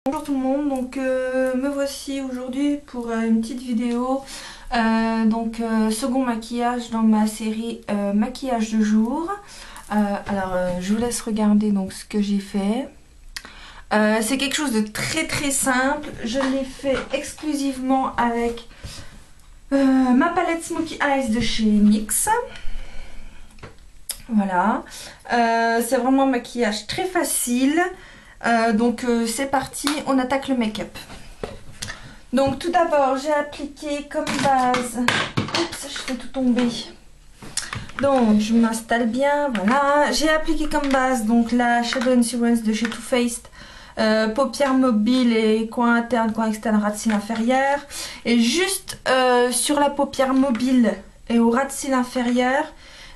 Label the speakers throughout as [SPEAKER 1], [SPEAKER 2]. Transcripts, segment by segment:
[SPEAKER 1] Bonjour tout le monde, donc me voici aujourd'hui pour une petite vidéo, second maquillage dans ma série maquillage de jour. Je vous laisse regarder donc ce que j'ai fait. C'est quelque chose de très simple, je l'ai fait exclusivement avec ma palette Smokey Eyes de chez NYX. Voilà, c'est vraiment un maquillage très facile. C'est parti, on attaque le make-up. Donc tout d'abord j'ai appliqué comme base, oups je fais tout tomber, donc je m'installe bien, voilà, j'ai appliqué comme base donc la Shadow Insurance de chez Too Faced, paupières mobiles et coin interne, coin externe, ras de cils inférieur, et juste sur la paupière mobile et au ras de cils inférieur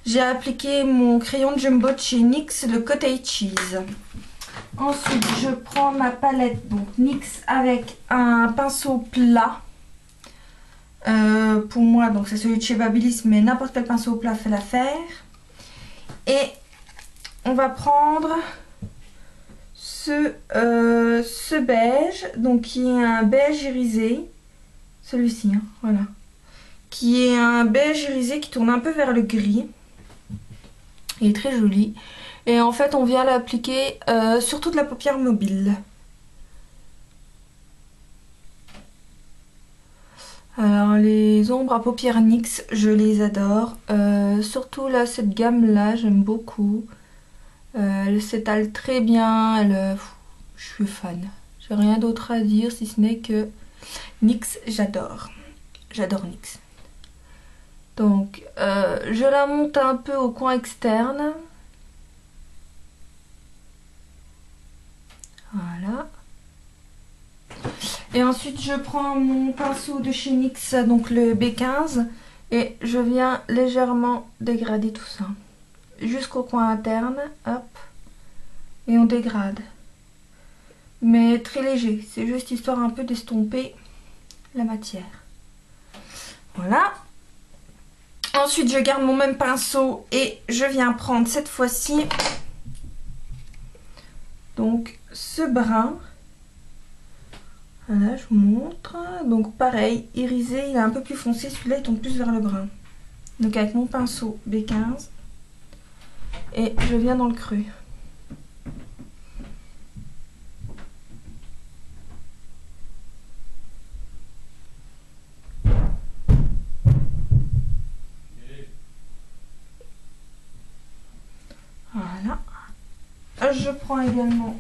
[SPEAKER 1] j'ai appliqué mon crayon de Jumbo de chez NYX, le Cottage Cheese. Ensuite, je prends ma palette donc NYX avec un pinceau plat. Pour moi, donc c'est celui de chez Babyliss, mais n'importe quel pinceau plat fait l'affaire. Et on va prendre ce beige, donc qui est un beige irisé. Celui-ci, hein, voilà. Qui est un beige irisé qui tourne un peu vers le gris. Il est très joli. Et en fait, on vient l'appliquer sur toute la paupière mobile. Alors, les ombres à paupières NYX, je les adore. Surtout là, cette gamme-là, j'aime beaucoup. Elle s'étale très bien. Je suis fan. J'ai rien d'autre à dire si ce n'est que NYX, j'adore. J'adore NYX. Donc, je la monte un peu au coin externe. Voilà. Et ensuite je prends mon pinceau de chez NYX, donc le B15, et je viens légèrement dégrader tout ça. Jusqu'au coin interne, hop, et on dégrade. Mais très léger, c'est juste histoire un peu d'estomper la matière. Voilà. Ensuite je garde mon même pinceau et je viens prendre cette fois-ci donc ce brun. Voilà, je vous montre. Donc pareil, irisé, il est un peu plus foncé, celui-là il tombe plus vers le brun. Donc avec mon pinceau B15 et je viens dans le creux. Voilà. Je prends également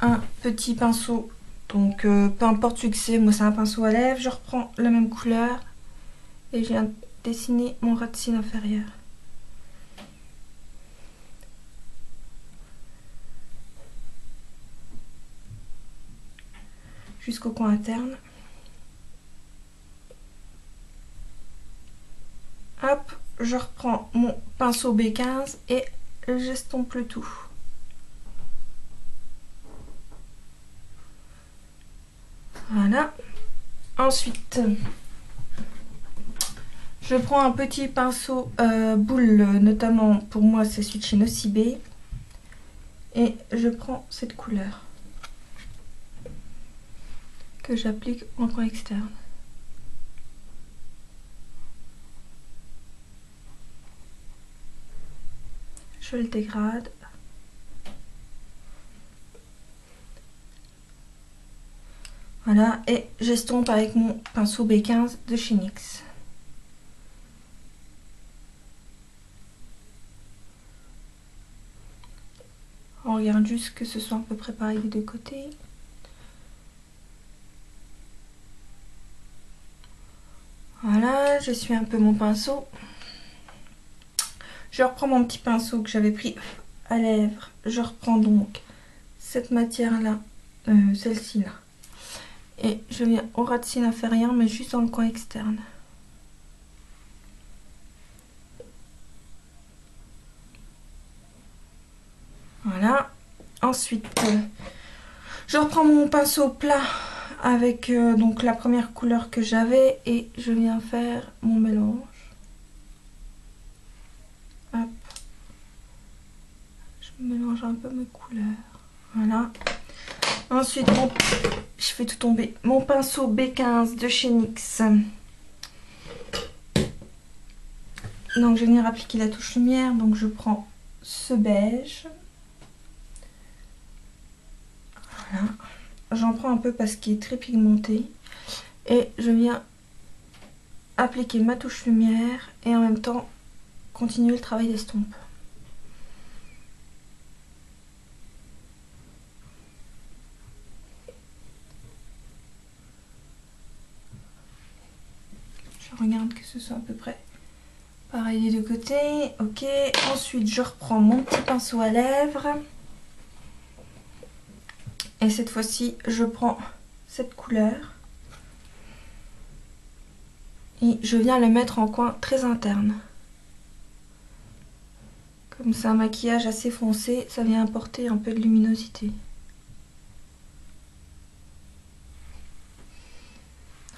[SPEAKER 1] un petit pinceau. Donc peu importe celui que c'est, moi c'est un pinceau à lèvres. Je reprends la même couleur et je viens dessiner mon ras de cils inférieur. Jusqu'au coin interne. Hop, je reprends mon pinceau B15 et j'estompe le tout. Voilà. Ensuite, je prends un petit pinceau boule, notamment pour moi c'est celui de chez Nocibé. Et je prends cette couleur que j'applique en coin externe. Je le dégrade. Voilà, et j'estompe avec mon pinceau B15 de chez NYX. On regarde juste que ce soit à peu près pareil des deux côtés. Voilà, je suis un peu mon pinceau. Je reprends mon petit pinceau que j'avais pris à lèvres. Je reprends donc cette matière-là, celle-ci là. Et je viens au ras de cils inférieur, mais juste dans le coin externe. Voilà. Ensuite, je reprends mon pinceau plat avec donc la première couleur que j'avais et je viens faire mon mélange. Hop. Je mélange un peu mes couleurs. Voilà. Ensuite, je fais tout tomber. Mon pinceau B15 de chez NYX. Donc, je vais venir appliquer la touche lumière. Donc, je prends ce beige. Voilà. J'en prends un peu parce qu'il est très pigmenté. Et je viens appliquer ma touche lumière et en même temps continuer le travail d'estompe. Je regarde que ce soit à peu près pareil des deux côtés. Ok, ensuite je reprends mon petit pinceau à lèvres. Et cette fois-ci, je prends cette couleur. Et je viens le mettre en coin très interne. Comme c'est un maquillage assez foncé, ça vient apporter un peu de luminosité.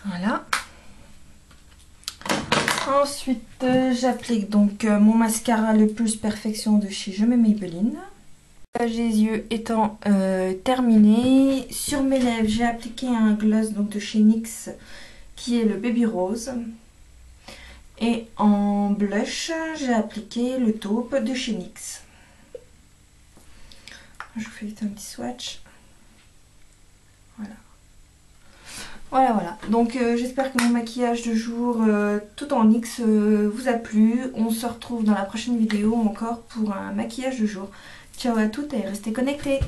[SPEAKER 1] Voilà. Ensuite, j'applique donc mon mascara le plus perfection de chez Je m'aime Maybelline. Des yeux étant terminé, sur mes lèvres, j'ai appliqué un gloss donc de chez NYX qui est le Baby Rose. Et en blush, j'ai appliqué le taupe de chez NYX. Je vous fais un petit swatch. Voilà. Voilà. Donc j'espère que mon maquillage de jour tout en NYX vous a plu. On se retrouve dans la prochaine vidéo encore pour un maquillage de jour. Ciao à toutes et restez connectés.